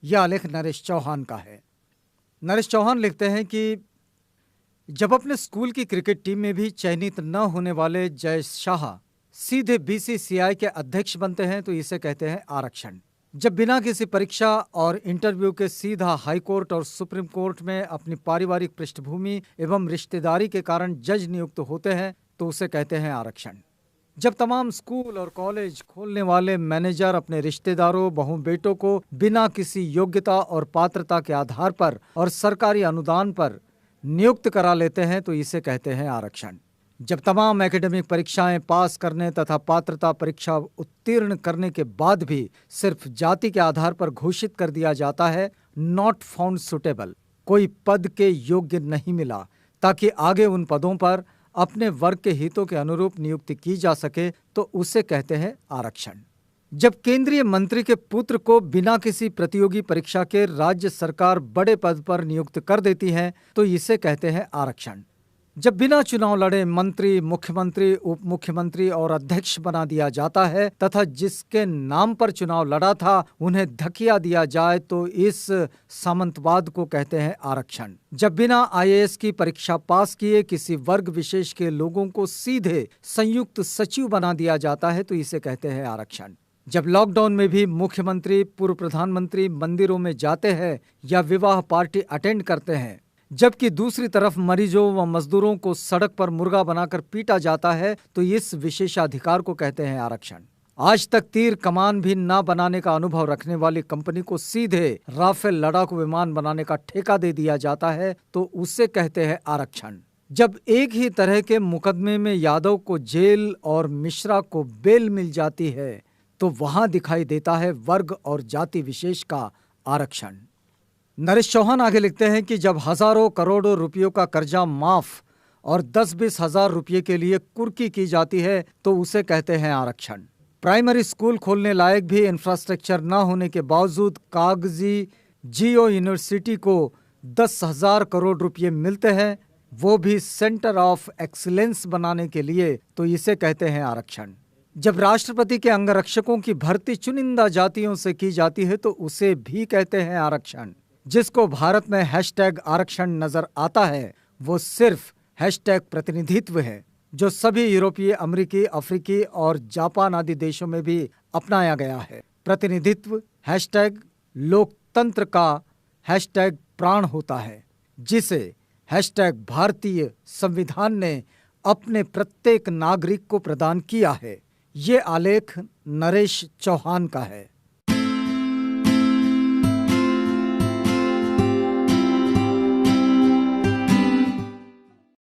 यह आलेख नरेश चौहान का है। नरेश चौहान लिखते हैं कि जब अपने स्कूल की क्रिकेट टीम में भी चयनित न होने वाले जय शाह सीधे बीसीसीआई के अध्यक्ष बनते हैं तो इसे कहते हैं आरक्षण। जब बिना किसी परीक्षा और इंटरव्यू के सीधा हाईकोर्ट और सुप्रीम कोर्ट में अपनी पारिवारिक पृष्ठभूमि एवं रिश्तेदारी के कारण जज नियुक्त होते हैं तो उसे कहते हैं आरक्षण। जब तमाम स्कूल और कॉलेज खोलने वाले मैनेजर अपने रिश्तेदारों बहू बेटों को बिना किसी योग्यता और पात्रता के आधार पर और सरकारी अनुदान पर नियुक्त करा लेते हैं तो इसे कहते हैं आरक्षण। जब तमाम एकेडमिक परीक्षाएं पास करने तथा पात्रता परीक्षा उत्तीर्ण करने के बाद भी सिर्फ जाति के आधार पर घोषित कर दिया जाता है नॉट फाउंड सुटेबल, कोई पद के योग्य नहीं मिला, ताकि आगे उन पदों पर अपने वर्ग के हितों के अनुरूप नियुक्ति की जा सके तो उसे कहते हैं आरक्षण। जब केंद्रीय मंत्री के पुत्र को बिना किसी प्रतियोगी परीक्षा के राज्य सरकार बड़े पद पर नियुक्त कर देती है तो इसे कहते हैं आरक्षण। जब बिना चुनाव लड़े मंत्री, मुख्यमंत्री, उप मुख्यमंत्री और अध्यक्ष बना दिया जाता है तथा जिसके नाम पर चुनाव लड़ा था उन्हें धकिया दिया जाए तो इस सामंतवाद को कहते हैं आरक्षण। जब बिना आईएएस की परीक्षा पास किए किसी वर्ग विशेष के लोगों को सीधे संयुक्त सचिव बना दिया जाता है तो इसे कहते हैं आरक्षण। जब लॉकडाउन में भी मुख्यमंत्री, पूर्व प्रधानमंत्री मंदिरों में जाते हैं या विवाह पार्टी अटेंड करते हैं, जबकि दूसरी तरफ मरीजों व मजदूरों को सड़क पर मुर्गा बनाकर पीटा जाता है तो इस विशेषाधिकार को कहते हैं आरक्षण। आज तक तीर कमान भी न बनाने का अनुभव रखने वाली कंपनी को सीधे राफेल लड़ाकू विमान बनाने का ठेका दे दिया जाता है तो उसे कहते हैं आरक्षण। जब एक ही तरह के मुकदमे में यादव को जेल और मिश्रा को बेल मिल जाती है तो वहां दिखाई देता है वर्ग और जाति विशेष का आरक्षण। नरेश चौहान आगे लिखते हैं कि जब हजारों करोड़ों रुपयों का कर्जा माफ और 10-20 हजार रुपये के लिए कुर्की की जाती है तो उसे कहते हैं आरक्षण। प्राइमरी स्कूल खोलने लायक भी इंफ्रास्ट्रक्चर न होने के बावजूद कागजी जियो यूनिवर्सिटी को 10,000 करोड़ रुपये मिलते हैं, वो भी सेंटर ऑफ एक्सीलेंस बनाने के लिए, तो इसे कहते हैं आरक्षण। जब राष्ट्रपति के अंगरक्षकों की भर्ती चुनिंदा जातियों से की जाती है तो उसे भी कहते हैं आरक्षण। जिसको भारत में हैशटैग आरक्षण नजर आता है वो सिर्फ हैशटैग प्रतिनिधित्व है, जो सभी यूरोपीय, अमेरिकी, अफ्रीकी और जापान आदि देशों में भी अपनाया गया है। प्रतिनिधित्व हैशटैग लोकतंत्र का हैशटैग प्राण होता है, जिसे हैशटैग भारतीय संविधान ने अपने प्रत्येक नागरिक को प्रदान किया है। ये आलेख नरेश चौहान का है।